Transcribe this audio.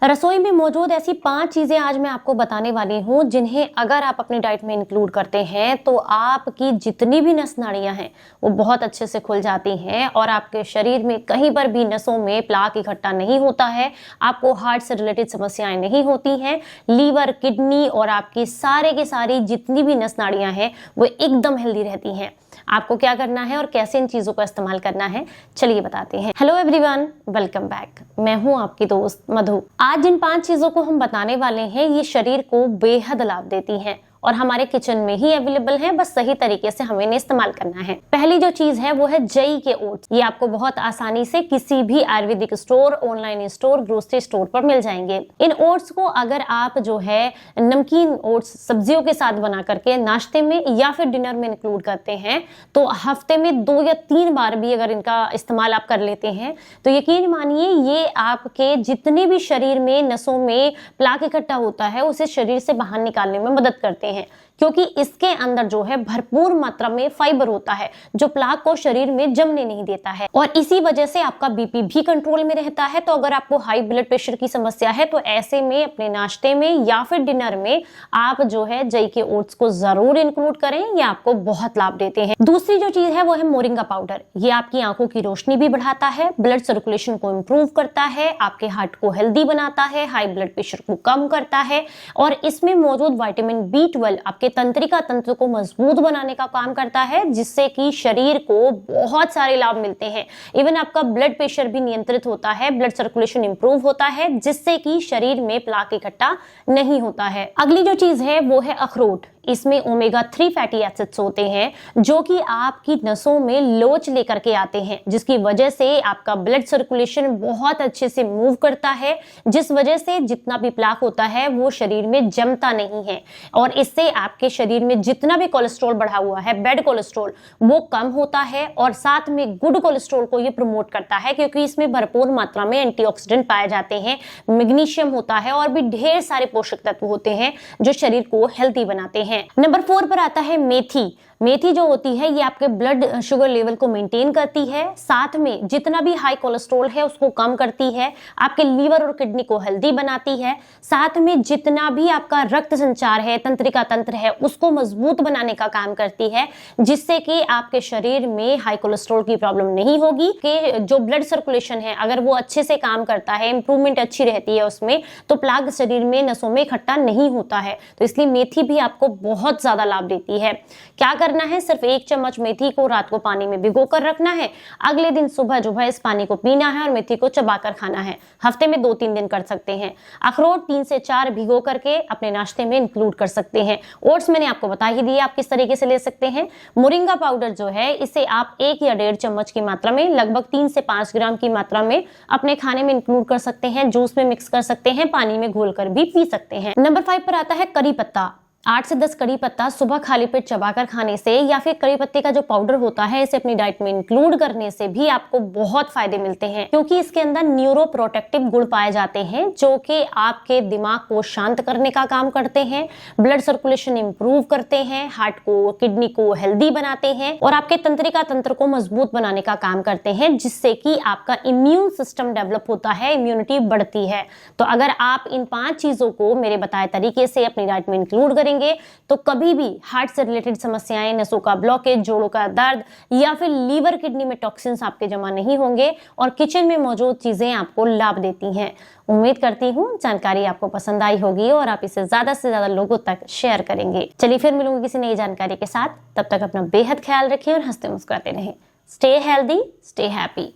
रसोई में मौजूद ऐसी 5 चीजें आज मैं आपको बताने वाली हूँ जिन्हें अगर आप अपनी डाइट में इंक्लूड करते हैं तो आपकी जितनी भी नस नाड़ियां हैं वो बहुत अच्छे से खुल जाती हैं और आपके शरीर में कहीं पर भी नसों में प्लाक इकट्ठा नहीं होता है। आपको हार्ट से रिलेटेड समस्याएं नहीं होती हैं। लीवर, किडनी और आपकी सारे के सारी जितनी भी नस नाड़ियां हैं वो एकदम हेल्दी रहती हैं। आपको क्या करना है और कैसे इन चीजों का इस्तेमाल करना है, चलिए बताते हैं। Hello everyone, welcome back. मैं हूं आपकी दोस्त मधु। आज जिन 5 चीजों को हम बताने वाले हैं ये शरीर को बेहद लाभ देती हैं और हमारे किचन में ही अवेलेबल है, बस सही तरीके से हमें इन्हें इस्तेमाल करना है। पहली जो चीज है वो है जई के ओट्स। ये आपको बहुत आसानी से किसी भी Ayurvedic store, online store, grocery store पर मिल जाएंगे। इन ओट्स को अगर आप जो है नमकीन ओट्स सब्जियों के साथ बना करके नाश्ते में या फिर डिनर में इंक्लूड करते हैं तो हफ्ते में 2 या 3 बार भी अगर इनका इस्तेमाल आप कर लेते हैं तो यकीन मानिए ये आपके जितने भी शरीर में नसों में प्लाक इकट्ठा होता है उसे शरीर से बाहर निकालने में मदद करते हैं, क्योंकि इसके अंदर जो है भरपूर मात्रा में फाइबर होता है जो प्लाक को शरीर में जमने नहीं देता है और इसी वजह से आपका बीपी भी कंट्रोल में रहता है। तो अगर आपको हाई ब्लड प्रेशर की समस्या है तो ऐसे में अपने नाश्ते में या फिर डिनर में आप जो है जई के ओट्स को जरूर इंक्लूड करें, ये आपको बहुत लाभ देते हैं। दूसरी जो चीज है वो है मोरिंगा पाउडर। ये आपकी आंखों की रोशनी भी बढ़ाता है, ब्लड सर्कुलेशन को इंप्रूव करता है, आपके हार्ट को हेल्दी बनाता है, हाई ब्लड प्रेशर को कम करता है और इसमें मौजूद विटामिन B12 आपके तंत्रिका तंत्र को मजबूत बनाने का काम करता है, जिससे कि शरीर को बहुत सारे लाभ मिलते हैं। इवन आपका ब्लड प्रेशर भी नियंत्रित होता है, ब्लड सर्कुलेशन इंप्रूव होता है, जिससे कि शरीर में प्लाक इकट्ठा नहीं होता है। अगली जो चीज है वो है अखरोट। इसमें ओमेगा 3 फैटी एसिड्स होते हैं जो कि आपकी नसों में लोच लेकर के आते हैं, जिसकी वजह से आपका ब्लड सर्कुलेशन बहुत अच्छे से मूव करता है, जिस वजह से जितना भी प्लाक होता है वो शरीर में जमता नहीं है और इससे आपके शरीर में जितना भी कोलेस्ट्रॉल बढ़ा हुआ है, बैड कोलेस्ट्रॉल, वो कम होता है और साथ में गुड कोलेस्ट्रॉल को ये प्रमोट करता है, क्योंकि इसमें भरपूर मात्रा में एंटीऑक्सीडेंट पाए जाते हैं, मैग्नीशियम होता है और भी ढेर सारे पोषक तत्व होते हैं जो शरीर को हेल्दी बनाते हैं। नंबर 4 पर आता है मेथी। मेथी जो होती है ये आपके ब्लड शुगर लेवल को मेंटेन करती है, साथ में जितना भी हाई कोलेस्ट्रॉल है उसको कम करती है, आपके लीवर और किडनी को हेल्दी बनाती है, साथ में जितना भी आपका रक्त संचार है, तंत्रिका तंत्र है, उसको मजबूत बनाने का काम करती है, जिससे कि आपके शरीर में हाई कोलेस्ट्रॉल की प्रॉब्लम नहीं होगी। कि जो ब्लड सर्कुलेशन है अगर वो अच्छे से काम करता है, इंप्रूवमेंट अच्छी रहती है उसमें, तो प्लाक शरीर में नसों में इकट्ठा नहीं होता है। तो इसलिए मेथी भी आपको बहुत ज्यादा लाभ देती है। क्या करना है, सिर्फ 1 चम्मच मेथी को रात को पानी में भिगो कर रखना है, अगले दिन सुबह जो है इस पानी को पीना है और मेथी को चबाकर खाना है। हफ्ते में 2-3 दिन कर सकते हैं। अखरोट 3 से 4 भिगो करके अपने नाश्ते में इंक्लूड कर सकते हैं। ओट्स मैंने आपको बता ही दिया आप किस तरीके से ले सकते हैं। मोरिंगा पाउडर जो है इसे आप 1 या 1.5 चम्मच की मात्रा में, लगभग 3 से 5 ग्राम की मात्रा में अपने खाने में इंक्लूड कर सकते हैं, जूस में मिक्स कर सकते हैं, पानी में घोलकर भी पी सकते हैं। नंबर 5 पर आता है करी पत्ता। 8 से 10 कड़ी पत्ता सुबह खाली पेट चबाकर खाने से या फिर कड़ी पत्ते का जो पाउडर होता है इसे अपनी डाइट में इंक्लूड करने से भी आपको बहुत फायदे मिलते हैं, क्योंकि इसके अंदर न्यूरो प्रोटेक्टिव गुण पाए जाते हैं जो कि आपके दिमाग को शांत करने का काम करते हैं, ब्लड सर्कुलेशन इंप्रूव करते हैं, हार्ट को, किडनी को हेल्दी बनाते हैं और आपके तंत्रिका तंत्र को मजबूत बनाने का काम करते हैं, जिससे कि आपका इम्यून सिस्टम डेवलप होता है, इम्यूनिटी बढ़ती है। तो अगर आप इन 5 चीजों को मेरे बताए तरीके से अपनी डाइट में इंक्लूड करेंगे तो कभी भी हार्ट से रिलेटेड समस्याएं, नसों का ब्लॉकेज, जोड़ों का दर्द या फिर लीवर, किडनी में टॉक्सिन्स आपके जमा नहीं होंगे और किचन में मौजूद चीजें आपको लाभ देती हैं। उम्मीद करती हूँ जानकारी आपको पसंद आई होगी और आप इसे ज्यादा से ज्यादा लोगों तक शेयर करेंगे। चलिए फिर मिलूंगी किसी नई जानकारी के साथ, तब तक अपना बेहद ख्याल रखिए और हंसते मुस्कुराते रहें। Stay healthy, stay happy.